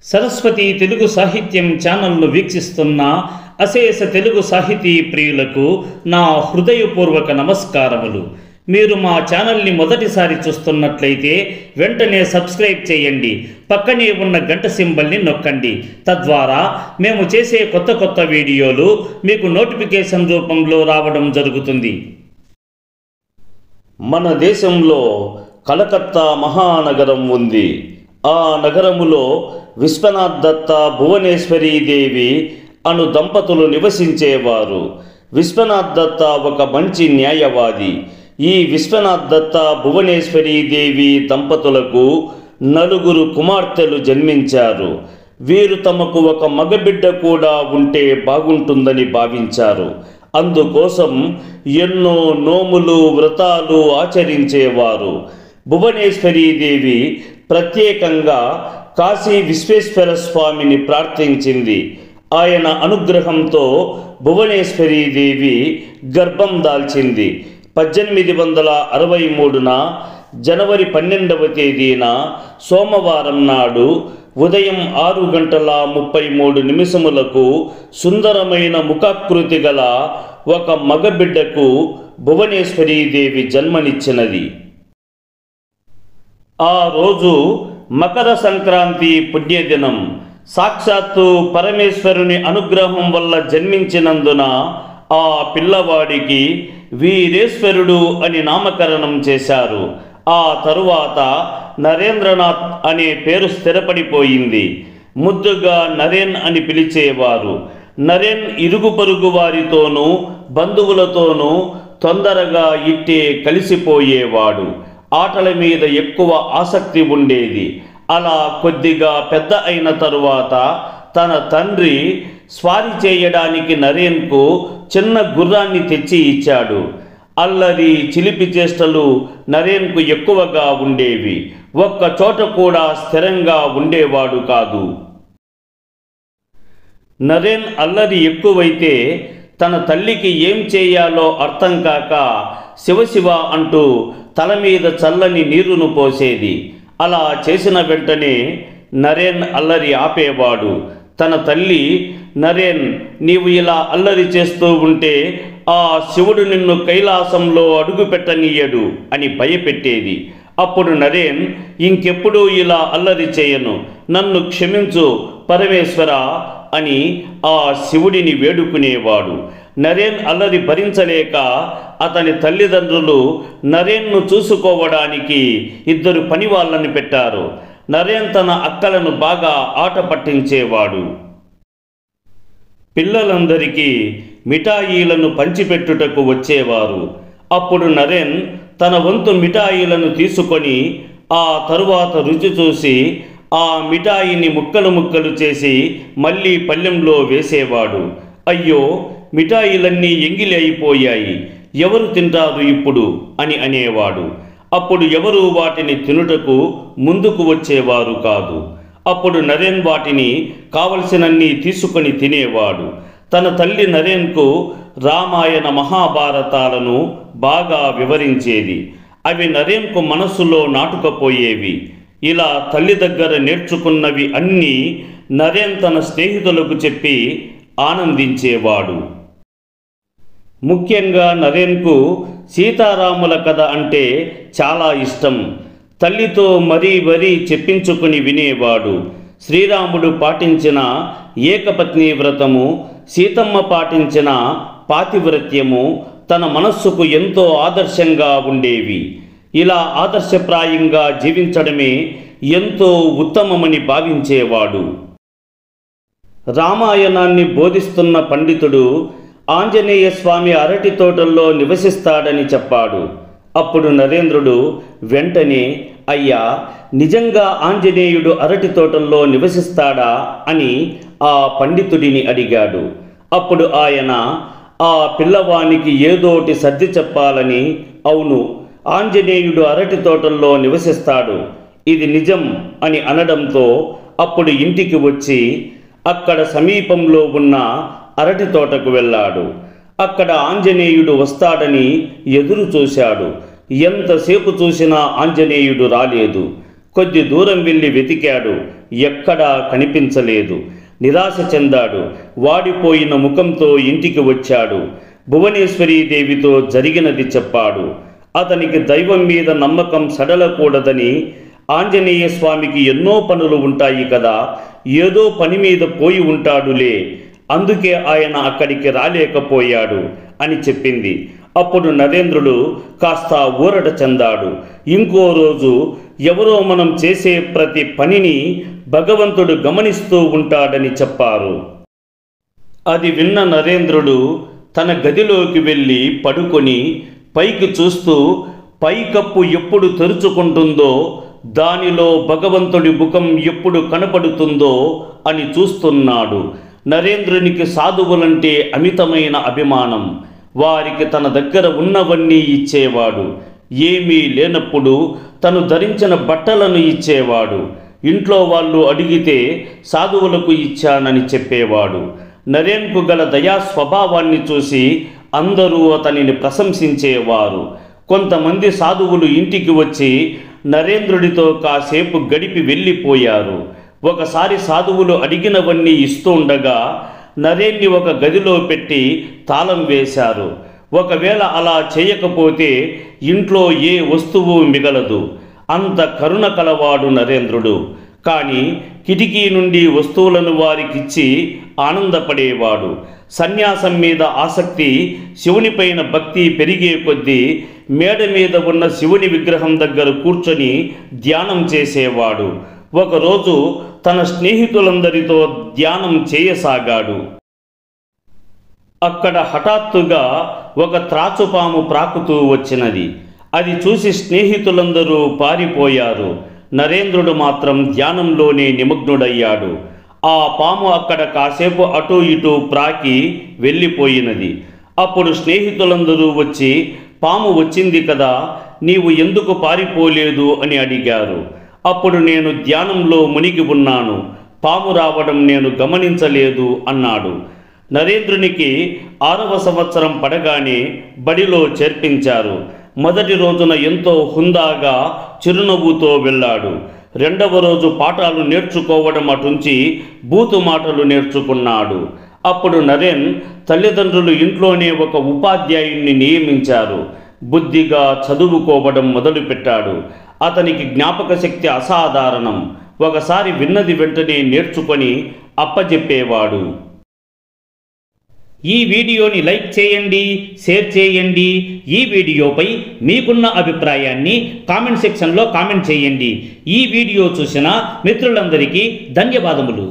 సరస్వతి తెలుగు సాహిత్యం ఛానల్ను వీక్షిస్తున్న అశేష తెలుగు సాహితీ ప్రియులకు నా హృదయపూర్వక నమస్కారములు. మీరు మా ఛానల్ని మొదటిసారి చూస్తున్నట్లయితే వెంటనే సబ్స్క్రైబ్ చేయండి, పక్కనే ఉన్న గంట సింబల్ని నొక్కండి. తద్వారా మేము చేసే కొత్త వీడియోలు మీకు నోటిఫికేషన్ రూపంలో రావడం జరుగుతుంది. మన దేశంలో కలకత్తా మహానగరం ఉంది. ఆ నగరములో విశ్వనాథ్ దత్త భువనేశ్వరీదేవి అను దంపతులు నివసించేవారు. విశ్వనాథ్ దత్త ఒక మంచి న్యాయవాది. ఈ విశ్వనాథ్ దత్త భువనేశ్వరీదేవి దంపతులకు 4 కుమార్తెలు జన్మించారు. వీరు తమకు ఒక మగబిడ్డ కూడా ఉంటే బాగుంటుందని భావించారు. అందుకోసం ఎన్నో నోములు వ్రతాలు ఆచరించేవారు. భువనేశ్వరీదేవి ప్రత్యేకంగా కాశీ విశ్వేశ్వర స్వామిని ప్రార్థించింది. ఆయన అనుగ్రహంతో భువనేశ్వరీదేవి గర్భం దాల్చింది. 1863 జనవరి 12వ తేదీన సోమవారం నాడు ఉదయం 6:33 సుందరమైన ముఖాకృతి గల ఒక మగబిడ్డకు భువనేశ్వరీదేవి జన్మనిచ్చినది. ఆ రోజు మకర సంక్రాంతి పుణ్యదినం. సాక్షాత్తు పరమేశ్వరుని అనుగ్రహం వల్ల జన్మించినందున ఆ పిల్లవాడికి వీరేశ్వరుడు అని నామకరణం చేశారు. ఆ తరువాత నరేంద్రనాథ్ అనే పేరు స్థిరపడిపోయింది. ముద్దుగా నరేన్ అని పిలిచేవారు. నరేన్ ఇరుగు పొరుగు వారితోనూ బంధువులతోనూ తొందరగా ఇట్టే కలిసిపోయేవాడు. ఆటల మీద ఎక్కువ ఆసక్తి ఉండేది. అలా కొద్దిగా పెద్ద అయిన తరువాత తన తండ్రి స్వారీ చేయడానికి నరేన్కు చిన్న గుర్రాన్ని తెచ్చి ఇచ్చాడు. అల్లరి చిలిపి చేష్టలు నరేన్కు ఎక్కువగా ఉండేవి. ఒక్క చోట కూడా స్థిరంగా ఉండేవాడు కాదు. నరేన్ అల్లరి ఎక్కువైతే తన తల్లికి ఏం చేయాలో అర్థం కాక శివశివ అంటూ తల మీద చల్లని నీరును పోసేది. అలా చేసిన వెంటనే నరేన్ అల్లరి ఆపేవాడు. తన తల్లి, నరేన్, నీవు ఇలా అల్లరి చేస్తూ ఉంటే ఆ శివుడు నిన్ను కైలాసంలో అడుగు పెట్టనీయడు అని భయపెట్టేది. అప్పుడు నరేన్, ఇంకెప్పుడూ ఇలా అల్లరి చేయను, నన్ను క్షమించు పరమేశ్వర అని ఆ శివుడిని వేడుకునేవాడు. నరేన్ అల్లరి భరించలేక అతని తల్లిదండ్రులు నరేన్ను చూసుకోవడానికి 2 పని వాళ్ళని పెట్టారు. నరేన్ తన అక్కలను బాగా ఆట పట్టించేవాడు. పిల్లలందరికీ మిఠాయిలను పంచిపెట్టుటకు వచ్చేవారు. అప్పుడు నరేన్ తన వంతు మిఠాయిలను తీసుకొని ఆ తరువాత రుచి చూసి ఆ మిఠాయిని ముక్కలు చేసి మళ్ళీ పళ్ళెంలో వేసేవాడు. అయ్యో, మిఠాయిలన్నీ ఎంగిలి అయిపోయాయి, ఎవరు తింటారు ఇప్పుడు అని అనేవాడు. అప్పుడు ఎవరు వాటిని తినుటకు ముందుకు వచ్చేవారు కాదు. అప్పుడు నరేన్ వాటిని కావలసినన్ని తీసుకొని తినేవాడు. తన తల్లి నరేన్కు రామాయణ మహాభారతాలను బాగా వివరించేది. అవి నరేన్కు మనస్సులో నాటుకపోయేవి. ఇలా తల్లి దగ్గర నేర్చుకున్నవి అన్నీ నరేన్ తన స్నేహితులకు చెప్పి ఆనందించేవాడు. ముఖ్యంగా నరేన్కు సీతారాముల కథ అంటే చాలా ఇష్టం. తల్లితో మరీ చెప్పించుకుని వినేవాడు. శ్రీరాముడు పాటించిన ఏకపత్ని వ్రతము, సీతమ్మ పాటించిన పాతివ్రత్యము తన మనస్సుకు ఎంతో ఆదర్శంగా ఉండేవి. ఇలా ఆదర్శప్రాయంగా జీవించడమే ఎంతో ఉత్తమమని భావించేవాడు. రామాయణాన్ని బోధిస్తున్న పండితుడు ఆంజనేయ స్వామి అరటి తోటల్లో నివసిస్తాడని చెప్పాడు. అప్పుడు నరేంద్రుడు వెంటనే, అయ్యా, నిజంగా ఆంజనేయుడు అరటి తోటల్లో నివసిస్తాడా అని ఆ పండితుడిని అడిగాడు. అప్పుడు ఆయన ఆ పిల్లవానికి ఏదోటి సర్ది చెప్పాలని, అవును, ఆంజనేయుడు అరటి తోటల్లో నివసిస్తాడు, ఇది నిజం అని అనడంతో అప్పుడు ఇంటికి వచ్చి అక్కడ సమీపంలో ఉన్న అరటి తోటకు వెళ్ళాడు. అక్కడ ఆంజనేయుడు వస్తాడని ఎదురు చూశాడు. ఎంతసేపు చూసినా ఆంజనేయుడు రాలేదు. కొద్ది దూరం వెళ్ళి వెతికాడు, ఎక్కడా కనిపించలేదు. నిరాశ చెందాడు. వాడిపోయిన ముఖంతో ఇంటికి వచ్చాడు. భువనేశ్వరీదేవితో జరిగినది చెప్పాడు. అతనికి దైవం మీద నమ్మకం సడలకూడదని, ఆంజనేయ స్వామికి ఎన్నో పనులు ఉంటాయి కదా, ఏదో పని మీద పోయి ఉంటాడులే, అందుకే ఆయన అక్కడికి రాలేకపోయాడు అని చెప్పింది. అప్పుడు నరేంద్రుడు కాస్త ఊరట చెందాడు. ఇంకో రోజు ఎవరో మనం చేసే ప్రతి పనిని భగవంతుడు గమనిస్తూ ఉంటాడని చెప్పారు. అది విన్న నరేంద్రుడు తన గదిలోకి వెళ్ళి పడుకొని పైకి చూస్తూ పైకప్పు ఎప్పుడు తెరుచుకుంటుందో, దానిలో భగవంతుడి ముఖం ఎప్పుడు కనపడుతుందో అని చూస్తున్నాడు. నరేంద్రునికి సాధువులంటే అమితమైన అభిమానం. వారికి తన దగ్గర ఉన్నవన్నీ ఇచ్చేవాడు. ఏమీ లేనప్పుడు తను ధరించిన బట్టలను ఇచ్చేవాడు. ఇంట్లో వాళ్ళు అడిగితే సాధువులకు ఇచ్చానని చెప్పేవాడు. నరేన్కు గల దయా స్వభావాన్ని చూసి అందరూ అతనిని ప్రశంసించేవారు. కొంతమంది సాధువులు ఇంటికి వచ్చి నరేంద్రుడితో కాసేపు గడిపి వెళ్ళిపోయారు. ఒకసారి సాధువులు అడిగినవన్నీ ఇస్తూ ఉండగా నరేన్ని ఒక గదిలో పెట్టి తాళం వేశారు. ఒకవేళ అలా చేయకపోతే ఇంట్లో ఏ వస్తువు మిగలదు. అంత కరుణ కలవాడు నరేంద్రుడు. కానీ కిటికీ నుండి వస్తువులను వారికిచ్చి ఆనందపడేవాడు. సన్యాసం మీద ఆసక్తి, శివునిపైన భక్తి పెరిగే కొద్దీ మేడ మీద ఉన్న శివుని విగ్రహం దగ్గర కూర్చొని ధ్యానం చేసేవాడు. ఒకరోజు తన స్నేహితులందరితో ధ్యానం చేయసాగాడు. అక్కడ హఠాత్తుగా ఒక త్రాచుపాము ప్రాకుతూ వచ్చినది. అది చూసి స్నేహితులందరూ పారిపోయారు. నరేంద్రుడు మాత్రం ధ్యానంలోనే నిమగ్నుడయ్యాడు. ఆ పాము అక్కడ కాసేపు అటూ ఇటూ ప్రాకి వెళ్ళిపోయినది. అప్పుడు స్నేహితులందరూ వచ్చి, పాము వచ్చింది కదా, నీవు ఎందుకు పారిపోలేదు అని అడిగారు. అప్పుడు నేను ధ్యానంలో మునిగి ఉన్నాను, పాము రావడం నేను గమనించలేదు అన్నాడు. నరేంద్రునికి 6వ సంవత్సరం పడగానే బడిలో చేర్పించారు. మొదటి రోజున ఎంతో హుందాగా చిరునవ్వుతో వెళ్ళాడు. 2వ రోజు పాఠాలు నేర్చుకోవడం అటుంచి బూతు మాటలు నేర్చుకున్నాడు. అప్పుడు నరేన్ తల్లిదండ్రులు ఇంట్లోనే ఒక ఉపాధ్యాయుణ్ణి నియమించారు. బుద్ధిగా చదువుకోవడం మొదలుపెట్టాడు. అతనికి జ్ఞాపక శక్తి అసాధారణం. ఒకసారి విన్నది వెంటనే నేర్చుకొని అప్పజెప్పేవాడు. ఈ వీడియోని లైక్ చేయండి, షేర్ చేయండి. ఈ వీడియోపై మీకున్న అభిప్రాయాన్ని కామెంట్ సెక్షన్లో కామెంట్ చేయండి. ఈ వీడియో చూసిన మిత్రులందరికీ ధన్యవాదములు.